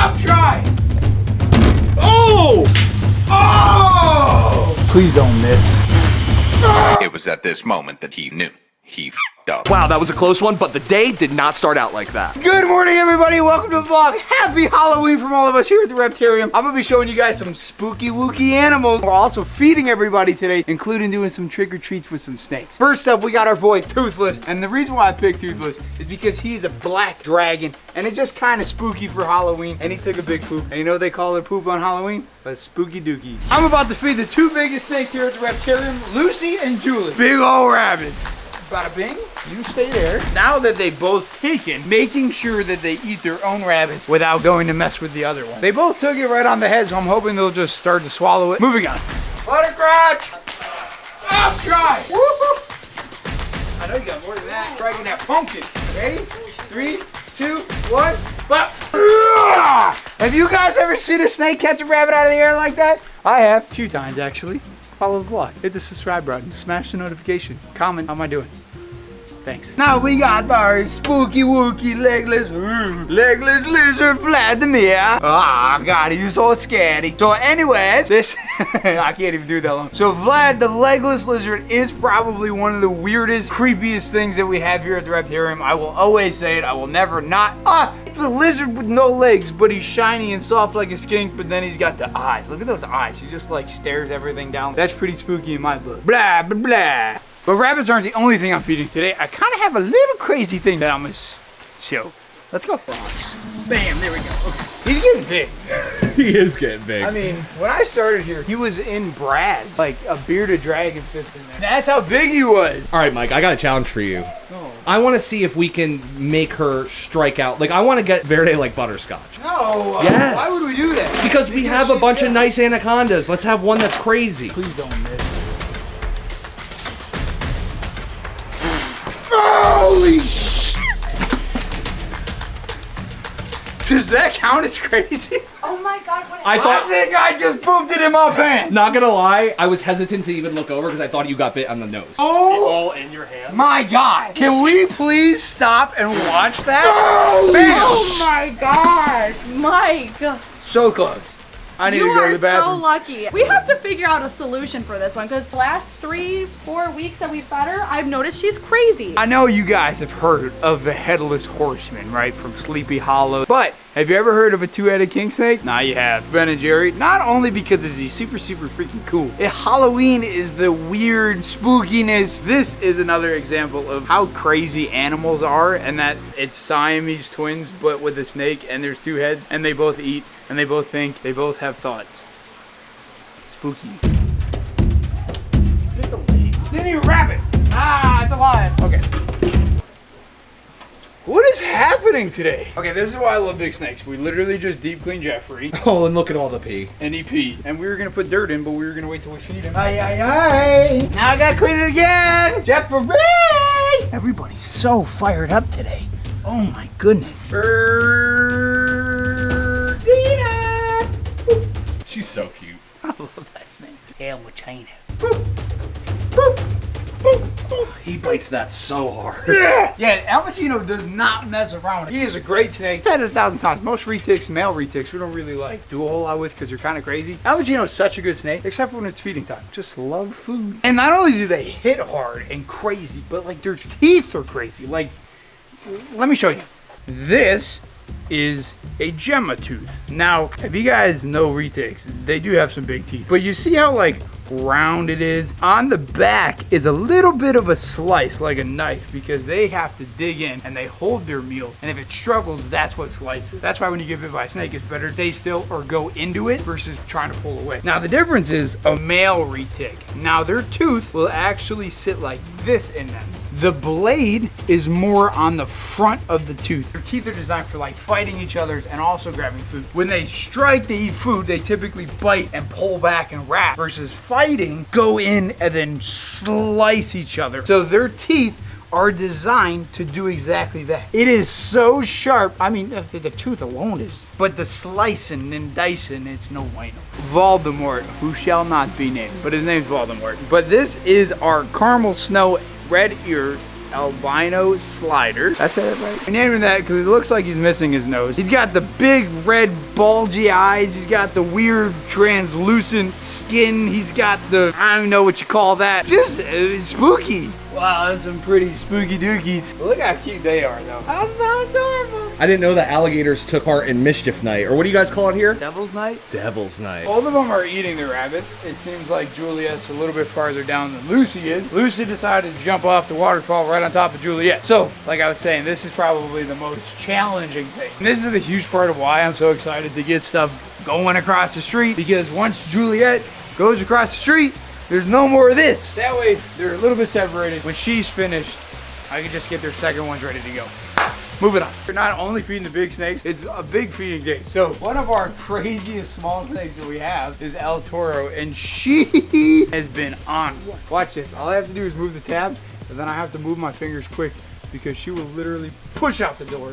I'm trying. Oh! Oh! Please don't miss. It was at this moment that he knew. He f***ed up. Wow, that was a close one, but the day did not start out like that. Good morning, everybody. Welcome to the vlog. Happy Halloween from all of us here at the Reptarium. I'm gonna be showing you guys some spooky wooky animals. We're also feeding everybody today, including doing some trick or treats with some snakes. First up, we got our boy Toothless, and the reason why I picked Toothless is because he's a black dragon, and it's just kind of spooky for Halloween. And he took a big poop, and you know what they call it poop on Halloween? A spooky dookie. I'm about to feed the two biggest snakes here at the Reptarium, Lucy and Juliet. Big old rabbits. Bada bing, you stay there. Now that they both taken, making sure that they eat their own rabbits without going to mess with the other one. They both took it right on the head, so I'm hoping they'll just start to swallow it. Moving on. Butterscotch! I'm trying! Woo-hoo! I know you got more than that. Try getting that pumpkin. Ready? 3, 2, 1, but. Have you guys ever seen a snake catch a rabbit out of the air like that? I have. A few times, actually. Follow the vlog, hit the subscribe button, smash the notification, comment, how am I doing? Thanks. Now we got our spooky wooky legless lizard Vladimir. Ah, God, he's so scary. So anyways, this, I can't even do that long. So Vlad, the legless lizard, is probably one of the weirdest, creepiest things that we have here at the Reptarium. I will always say it, I will never not. It's a lizard with no legs, but he's shiny and soft like a skink, but then he's got the eyes. Look at those eyes. He just like stares everything down. That's pretty spooky in my book. Blah, blah, blah. But rabbits aren't the only thing I'm feeding today. I kind of have a little crazy thing that I'm gonna show. Let's go. Bam, there we go. Okay. He's getting big. He is getting big. I mean, when I started here, he was in Brad's. Like a bearded dragon fits in there. That's how big he was. All right, Mike, I got a challenge for you. Oh. I want to see if we can make her strike out. Like, I want to get Verde like butterscotch. No. Yes. Why would we do that? Because we have a bunch of nice anacondas. Let's have one that's crazy. Please don't miss. Holy sh! Does that count as crazy? Oh my God, what I think I just pooped it in my pants. Not gonna lie, I was hesitant to even look over because I thought you got bit on the nose. Oh! All in your hand. My God. Can we please stop and watch that? Oh my gosh, Mike. So close. I need You to go to are the bathroom. so lucky. We have to figure out a solution for this one because the last 3-4 weeks that we've fed her, I've noticed she's crazy. I know you guys have heard of the Headless Horseman, right? From Sleepy Hollow. But have you ever heard of a two-headed king snake? Now you have. Ben and Jerry, not only because he's super freaking cool. Halloween is the weird spookiness. This is another example of how crazy animals are and that it's Siamese twins, but with a snake and there's two heads and they both eat. And they both think, they both have thoughts. Spooky. Get the leg. Didn't even wrap it. Ah, it's alive. Okay. What is happening today? Okay, this is why I love big snakes. We literally just deep cleaned Jeffrey. Oh, and look at all the pee. And he peed. And we were gonna put dirt in, but we were gonna wait till we feed him. Aye. Now I gotta clean it again. Jeffrey! Everybody's so fired up today. Oh my goodness. She's so cute. I love that snake. Elmer China. He bites that so hard. Yeah, Al Pacino does not mess around. He is a great snake. I've said it 1,000 times. Most retics, male retics, we don't really like do a whole lot with because they're kind of crazy. Al Pacino is such a good snake, except for when it's feeding time. Just love food. And not only do they hit hard and crazy, but like their teeth are crazy. Like, let me show you. This is a Gemma tooth. Now, if you guys know retics, they do have some big teeth. But you see how like round it is? On the back is a little bit of a slice, like a knife, because they have to dig in and they hold their meal. And if it struggles, that's what slices. That's why when you get bit by a snake, it's better to stay still or go into it versus trying to pull away. Now, the difference is a male retic. Now, their tooth will actually sit like this in them. The blade is more on the front of the tooth. Their teeth are designed for like fighting each other and also grabbing food. When they strike to eat food, they typically bite and pull back and wrap, versus fighting, go in and then slice each other. So their teeth are designed to do exactly that. It is so sharp. I mean, the tooth alone is, but the slicing and dicing, it's no bueno. Voldemort, who shall not be named, but his name's Voldemort. But this is our caramel snow red ear albino slider. That's it, right? I named him that because it looks like he's missing his nose. He's got the big red bulgy eyes. He's got the weird translucent skin. He's got the, I don't know what you call that. Just spooky. Wow, that's some pretty spooky dookies. Look how cute they are, though. How adorable. I didn't know that alligators took part in Mischief Night, or what do you guys call it here? Devil's Night? Devil's Night. Both of them are eating the rabbit. It seems like Juliet's a little bit farther down than Lucy is. Lucy decided to jump off the waterfall right on top of Juliet. So, like I was saying, this is probably the most challenging thing. And this is the huge part of why I'm so excited to get stuff going across the street, because once Juliet goes across the street, there's no more of this. That way, they're a little bit separated. When she's finished, I can just get their second ones ready to go. Moving on. We're not only feeding the big snakes, it's a big feeding day. So one of our craziest small snakes that we have is El Toro, and she has been on one. Watch this. All I have to do is move the tab, and then I have to move my fingers quick because she will literally push out the door.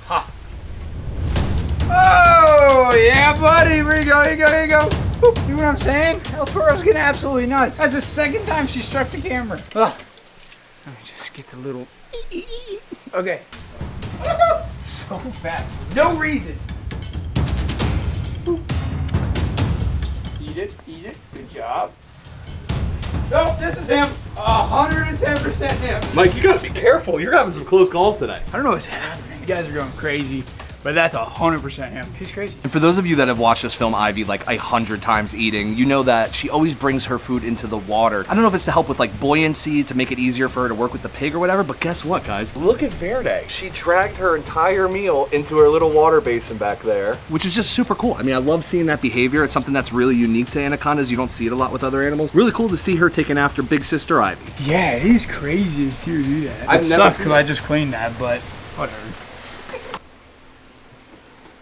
Ha. Oh, yeah, buddy. Here you go, here you go, here you go. Whoop. You know what I'm saying? El Toro's getting absolutely nuts. That's the second time she struck the camera. Ugh. Let me just get the little... Okay. So fast. For no reason. Eat it, eat it. Good job. Nope, this is him. 110% him. Mike, you gotta be careful. You're having some close calls today. I don't know what's happening. You guys are going crazy. But that's 100% him. He's crazy. And for those of you that have watched this film, Ivy, like 100 times eating, you know that she always brings her food into the water. I don't know if it's to help with like buoyancy, to make it easier for her to work with the pig or whatever, but guess what, guys? Look at Verde. She dragged her entire meal into her little water basin back there, which is just super cool. I mean, I love seeing that behavior. It's something that's really unique to anacondas. You don't see it a lot with other animals. Really cool to see her taking after big sister Ivy. Yeah, it is crazy to see her do that. I've It never sucks seen because I just cleaned that, but whatever.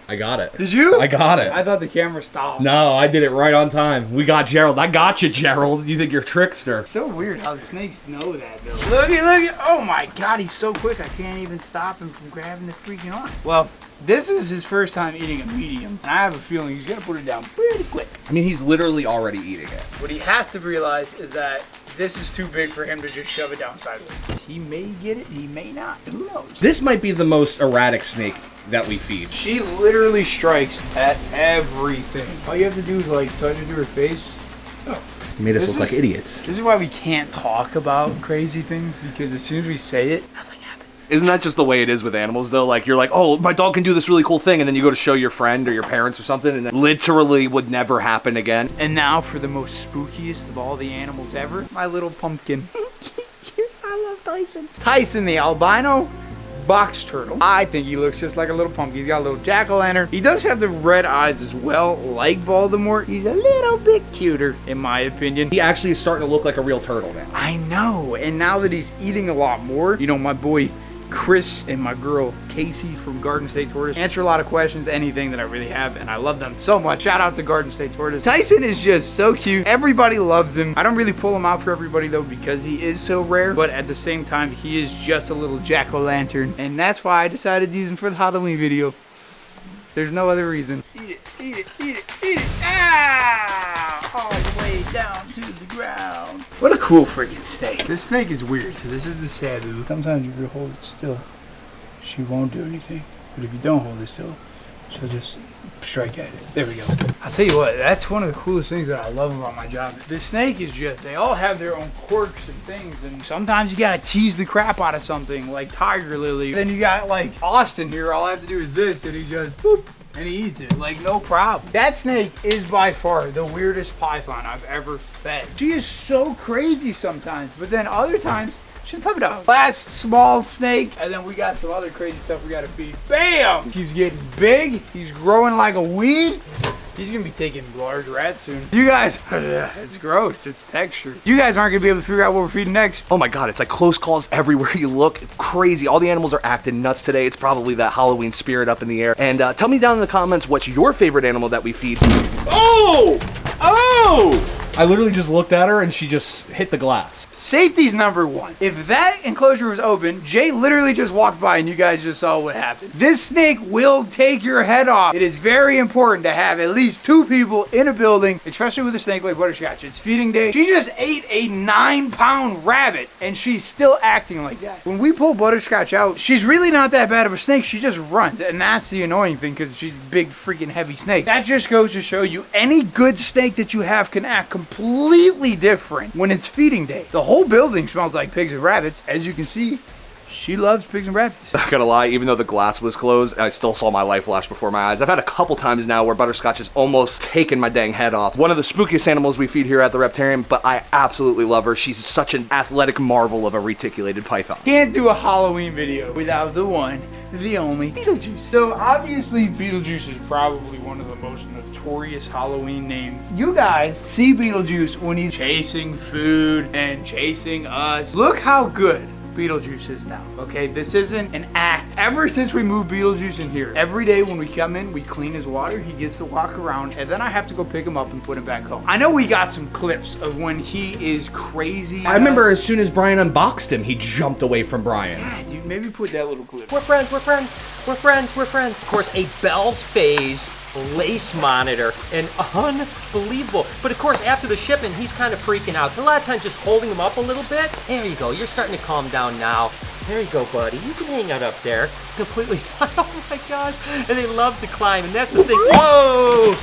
I got it. Did you? I got it. I thought the camera stopped. No, I did it right on time. We got Gerald. I got you, Gerald. You think you're a trickster. It's so weird how the snakes know that, though. Look at, oh my God, he's so quick. I can't even stop him from grabbing the freaking arm. Well, this is his first time eating a medium, and I have a feeling he's gonna put it down pretty quick. I mean, he's literally already eating it. What he has to realize is that this is too big for him to just shove it down sideways. He may get it, he may not. Who knows? This might be the most erratic snake that we feed. She literally strikes at everything. All you have to do is like touch it to her face. Oh. You made us This look like is- idiots. This is why we can't talk about crazy things, because as soon as we say it, nothing happens. Isn't that just the way it is with animals though? Like you're like, oh, my dog can do this really cool thing, and then you go to show your friend or your parents or something, and it literally would never happen again. And now for the most spookiest of all the animals ever, my little pumpkin. I love Tyson. Tyson the albino box turtle. I think he looks just like a little pumpkin. He's got a little jack-o'-lantern. He does have the red eyes as well, like Voldemort. He's a little bit cuter, in my opinion. He actually is starting to look like a real turtle now. I know, and now that he's eating a lot more, you know, my boy Chris and my girl Casey from Garden State Tortoise answer a lot of questions, anything that I really have, and I love them so much. Shout out to Garden State Tortoise. Tyson is just so cute. Everybody loves him. I don't really pull him out for everybody though, because he is so rare, but at the same time, he is just a little jack-o'-lantern, and that's why I decided to use him for the Halloween video. There's no other reason. Eat it, eat it, eat it, eat it. Ah! All the way down to the ground. What a cool freaking snake. This snake is weird. So this is the sabu. Sometimes if you hold it still, she won't do anything. But if you don't hold it still, she'll just strike at it. There we go. I'll tell you what, that's one of the coolest things that I love about my job. The snake is just, they all have their own quirks and things, and sometimes you gotta tease the crap out of something, like Tiger Lily. Then you got like Austin here, all I have to do is this, and he just boop, and he eats it, like no problem. That snake is by far the weirdest python I've ever fed. She is so crazy sometimes, but then other times, she'll pump it up. Last small snake, and then we got some other crazy stuff we gotta feed. Bam! Keeps getting big, he's growing like a weed. He's gonna be taking large rats soon. You guys, it's gross, it's texture. You guys aren't gonna be able to figure out what we're feeding next. Oh my God, it's like close calls everywhere you look. It's crazy. All the animals are acting nuts today. It's probably that Halloween spirit up in the air. And tell me down in the comments what's your favorite animal that we feed. Oh! Oh! I literally just looked at her and she just hit the glass. Safety's number one. If that enclosure was open, Jay literally just walked by and you guys just saw what happened. This snake will take your head off. It is very important to have at least 2 people in a building, especially with a snake like Butterscotch. It's feeding day. She just ate a 9-pound rabbit and she's still acting like that. When we pull Butterscotch out, she's really not that bad of a snake. She just runs, and that's the annoying thing because she's a big freaking heavy snake. That just goes to show you any good snake that you have can act completely different when it's feeding day. The whole building smells like pigs and rabbits. As you can see, she loves pigs and rabbits. Not gonna lie, even though the glass was closed, I still saw my life flash before my eyes. I've had a couple times now where Butterscotch has almost taken my dang head off. One of the spookiest animals we feed here at the Reptarium, but I absolutely love her. She's such an athletic marvel of a reticulated python. Can't do a Halloween video without the one, the only Beetlejuice. So obviously Beetlejuice is probably one of the most notorious Halloween names. You guys see Beetlejuice when he's chasing food and chasing us. Look how good Beetlejuice is now, okay? This isn't an act. Ever since we moved Beetlejuice in here, every day when we come in, we clean his water, he gets to walk around, and then I have to go pick him up and put him back home. I know we got some clips of when he is crazy. I remember as soon as Brian unboxed him, he jumped away from Brian. Yeah, dude, maybe put that little clip. We're friends, we're friends, we're friends, we're friends. Of course, a Bell's Phase lace monitor, and unbelievable. But of course, after the shipment, he's kind of freaking out. A lot of times, just holding him up a little bit. There you go. You're starting to calm down now. There you go, buddy. You can hang out up there completely. Oh my gosh. And they love to climb, and that's the thing. Whoa!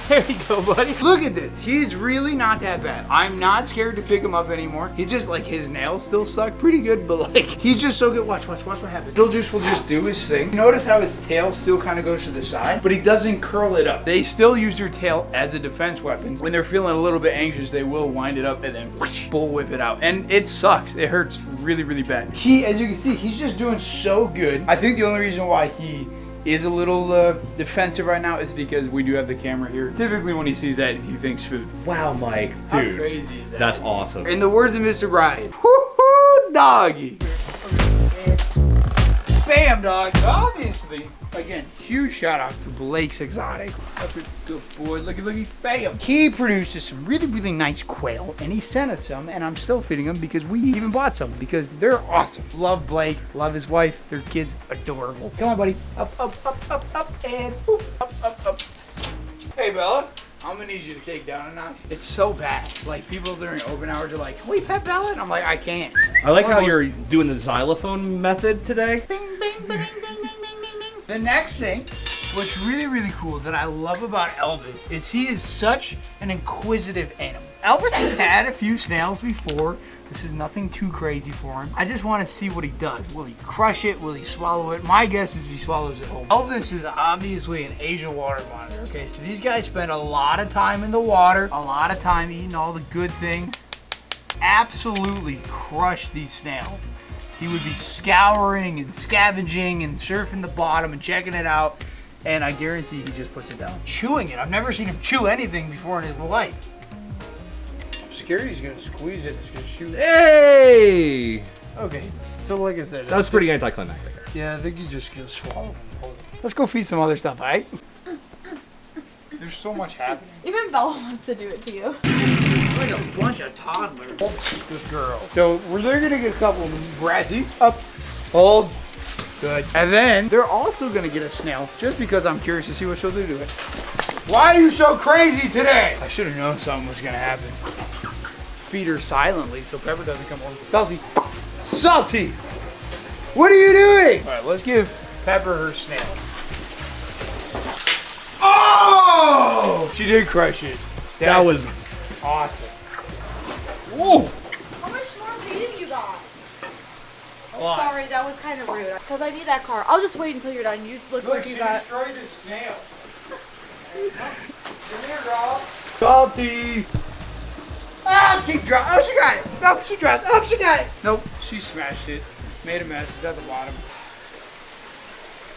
There you go, buddy. Look at this. He's really not that bad. I'm not scared to pick him up anymore. He just, like, his nails still suck pretty good, but like, he's just so good. Watch what happens. Beetlejuice will just do his thing. Notice how his tail still kind of goes to the side, but he doesn't curl it up. They still use their tail as a defense weapon. When they're feeling a little bit anxious, they will wind it up and then whoosh, bullwhip it out. And it sucks. It hurts really, really bad. He, as you can see, he's just doing so good. I think the only reason why he is a little defensive right now is because we do have the camera here. Typically when he sees that, he thinks food. Wow, Mike. How Dude, crazy is that? that's awesome. In the words of Mr. Ryan, woohoo, doggy. Bam, dog. Obviously, again, huge shout out to Blake's Exotic. That's a good boy. Looky, bam. He produces some really, really nice quail, and he sent us some, and I'm still feeding them because we even bought some because they're awesome. Love Blake, love his wife, their kids adorable. Come on, buddy. Up, and boop, up. Hey, Bella. I'm gonna need you to take down a notch. It's so bad. Like, people during open hours are like, can we pet Bella? And I'm like, I can't. I like how you're doing the xylophone method today. Bing, bing, bing, bing, bing, bing, bing, bing. The next thing, what's really, really cool that I love about Elvis is he is such an inquisitive animal. Elvis has had a few snails before. This is nothing too crazy for him. I just want to see what he does. Will he crush it? Will he swallow it? My guess is he swallows it whole. Elvis is obviously an Asian water monitor. Okay, so these guys spend a lot of time in the water, a lot of time eating all the good things. Absolutely crush these snails. He would be scouring and scavenging and surfing the bottom and checking it out. And I guarantee he just puts it down. Chewing it. I've never seen him chew anything before in his life. Scared he's gonna squeeze it, it's gonna shoot. Hey! Okay, so like I said, That was pretty anticlimactic. yeah, I think you just gonna swallow them. Let's go feed some other stuff, alright? There's so much happening. Even Bella wants to do it to you. Like a bunch of toddlers. Good girl. So they're gonna get a couple of brassies. Up, hold, good. And then they're also gonna get a snail, just because I'm curious to see what she'll do to it. Why are you so crazy today? I should have known something was gonna happen. Feed her silently so Pepper doesn't come over. Salty. Salty! What are you doing? All right, let's give Pepper her snail. Oh! She did crush it. That was awesome. whoa. How much more feeding you got? A lot. Sorry, that was kind of rude. Because I need that car. I'll just wait until you're done. You look like She you got... destroyed the snail. Come here, girl. Salty. Oh, she dropped. Oh, she got it. Oh, she dropped. Oh, she got it. Nope, she smashed it. Made a mess. It's at the bottom.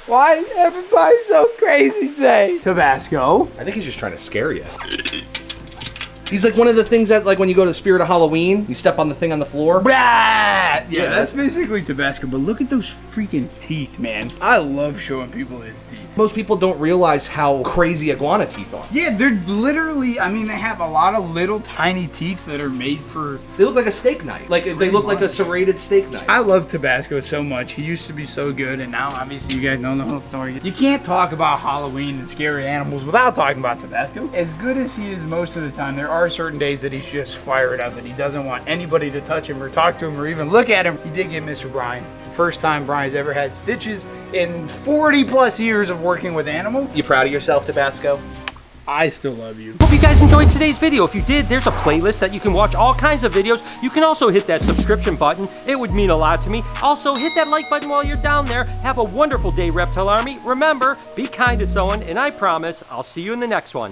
Why is everybody so crazy today? Tabasco. I think he's just trying to scare you. He's like one of the things that, like, when you go to the Spirit of Halloween, you step on the thing on the floor. Yeah, that's basically Tabasco, but look at those freaking teeth, man. I love showing people his teeth. Most people don't realize how crazy iguana teeth are. Yeah, they're literally, I mean, they have a lot of little tiny teeth that are made for... They look like a steak knife. Like, they look like a serrated steak knife. I love Tabasco so much. He used to be so good, and now obviously you guys know the whole story. You can't talk about Halloween and scary animals without talking about Tabasco. As good as he is most of the time, there are certain days that he's just fired up and he doesn't want anybody to touch him or talk to him or even look at him. He did get Mr. Brian. The first time Brian's ever had stitches in 40 plus years of working with animals. You proud of yourself, Tabasco? I still love you. Hope you guys enjoyed today's video. If you did, there's a playlist that you can watch all kinds of videos. You can also hit that subscription button. It would mean a lot to me. Also, hit that like button while you're down there. Have a wonderful day, Reptile Army. Remember, be kind to someone, and I promise I'll see you in the next one.